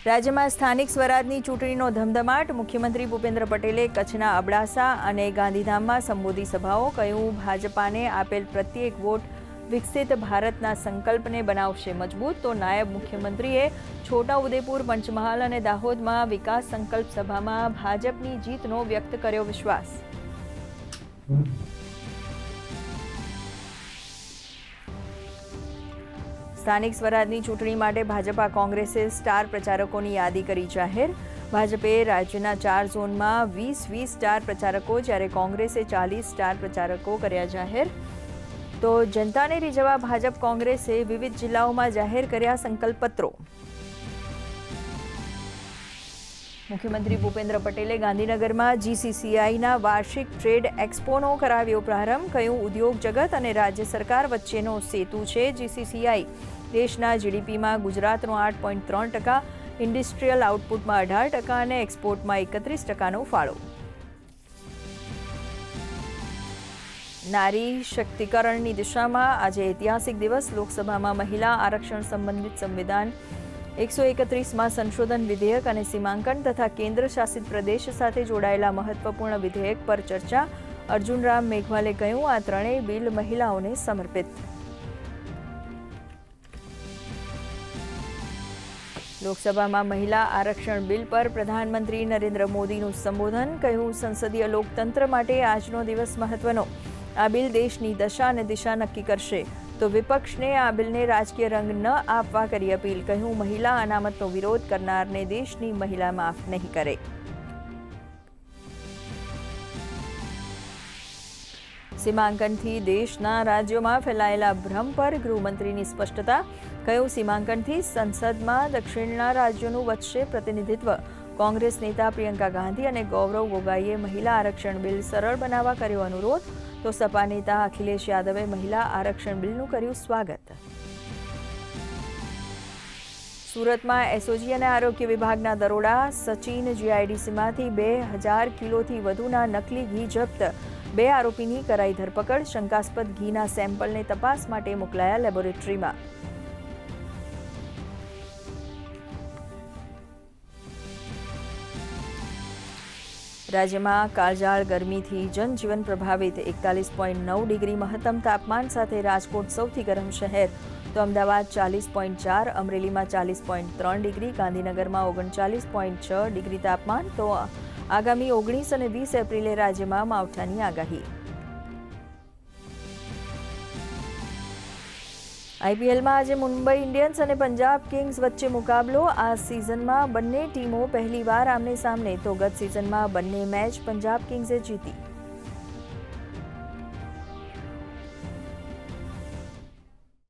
રાજ્યમાં સ્થાનિક સ્વરાજની ચૂંટણીનો ધમધમાટ. મુખ્યમંત્રી ભૂપેન્દ્ર પટેલે કચ્છના અબડાસા અને ગાંધીધામમાં સંબોધી સભાઓ. કહ્યું, ભાજપાને આપેલ પ્રત્યેક વોટ વિકસિત ભારતના સંકલ્પને બનાવશે મજબૂત. તો નાયબ મુખ્યમંત્રીએ છોટાઉદેપુર, પંચમહાલ અને દાહોદમાં વિકાસ સંકલ્પ સભામાં ભાજપની જીતનો વ્યક્ત કર્યો વિશ્વાસ. સ્થાનિક સ્વરાજની ચૂંટણી માટે ભાજપા કોંગ્રેસે સ્ટાર પ્રચારકોની યાદી કરી જાહેર. ભાજપે રાજ્યના 4 ઝોનમાં 20 સ્ટાર પ્રચારકો, જ્યારે કોંગ્રેસે 40 સ્ટાર પ્રચારકો કર્યા જાહેર. તો જનતાને રીઝવવા ભાજપ કોંગ્રેસે વિવિધ જિલ્લાઓમાં જાહેર કર્યા સંકલ્પપત્રો. મુખ્યમંત્રી ભૂપેન્દ્ર પટેલે ગાંધીનગરમાં GCCIના વાર્ષિક ટ્રેડ એક્સપોનો કરાવ્યો પ્રારંભ. કહ્યું, ઉદ્યોગ જગત અને રાજ્ય સરકાર વચ્ચેનો સેતુ છે GCCI. દેશના GDPમાં ગુજરાતનો 8.3%, ઇન્ડસ્ટ્રીયલ આઉટપુટમાં 18% અને એક્સપોર્ટમાં 31%નો ફાળો. નારી શક્તિકરણની દિશામાં આજે ઐતિહાસિક દિવસ. લોકસભામાં મહિલા આરક્ષણ સંબંધિત સંવિધાન 131માં સંશોધન વિધેયક અને સીમાંકન તથા કેન્દ્ર શાસિત પ્રદેશ સાથે જોડાયેલા મહત્વપૂર્ણ વિધેયક પર ચર્ચા. અર્જુન રામ મેઘવાલે કહ્યું, આ ત્રણેય બિલ મહિલાઓને સમર્પિત. લોકસભામાં મહિલા આરક્ષણ બિલ પર પ્રધાનમંત્રી નરેન્દ્ર મોદીનું સંબોધન. કહ્યું, સંસદીય લોકતંત્ર માટે આજનો દિવસ મહત્વનો. આ બિલ દેશની દશા અને દિશા નક્કી કરશે. તો વિપક્ષને આ બિલને રાજકીય રંગ ન આપવા કરી અપીલ. કહ્યું, મહિલા અનામતનો વિરોધ કરનારને દેશની મહિલા માફ નહીં કરે. સીમાંકનથી દેશના રાજ્યોમાં ફેલાયેલા ભ્રમ પર ગૃહમંત્રીની સ્પષ્ટતા. કહ્યું, સીમાંકનથી સંસદમાં દક્ષિણના રાજ્યોનું વધશે પ્રતિનિધિત્વ. કોંગ્રેસ નેતા પ્રિયંકા ગાંધી અને ગૌરવ ગોગોઈએ મહિલા આરક્ષણ બિલ સરળ બનાવવા કર્યો અનુરોધ. તો સપા નેતા અખિલેશ યાદવે મહિલા આરક્ષણ બિલનું કર્યું સ્વાગત. સુરતમાં એસઓજી અને આરોગ્ય વિભાગના દરોડા. સચિન GIDCમાંથી 2000 કિલોથી વધુના નકલી ઘી જપ્ત. 2 આરોપીની કરાઈ ધરપકડ. શંકાસ્પદ ઘીના સેમ્પલને તપાસ માટે મોકલાયા લેબોરેટરીમાં. રાજ્યમાં કાળઝાળ ગરમીથી જનજીવન પ્રભાવિત. 41.9 ડિગ્રી મહત્તમ તાપમાન સાથે રાજકોટ સૌથી ગરમ શહેર. તો અમદાવાદ 40.4, અમરેલીમાં 40.3 ડિગ્રી, ગાંધીનગરમાં 39.6 ડિગ્રી તાપમાન. તો આગામી 19 અને 20 એપ્રિલે રાજ્યમાં માવઠાની આગાહી. IPLમાં આજે મુંબઈ ઇન્ડિયન્સ અને પંજાબ કિંગ્સ વચ્ચે મુકાબલો. આ સિઝનમાં બંને ટીમો પહેલીવાર આમને સામને. તો ગત સિઝનમાં બંને મેચ પંજાબ કિંગ્સે જીતી.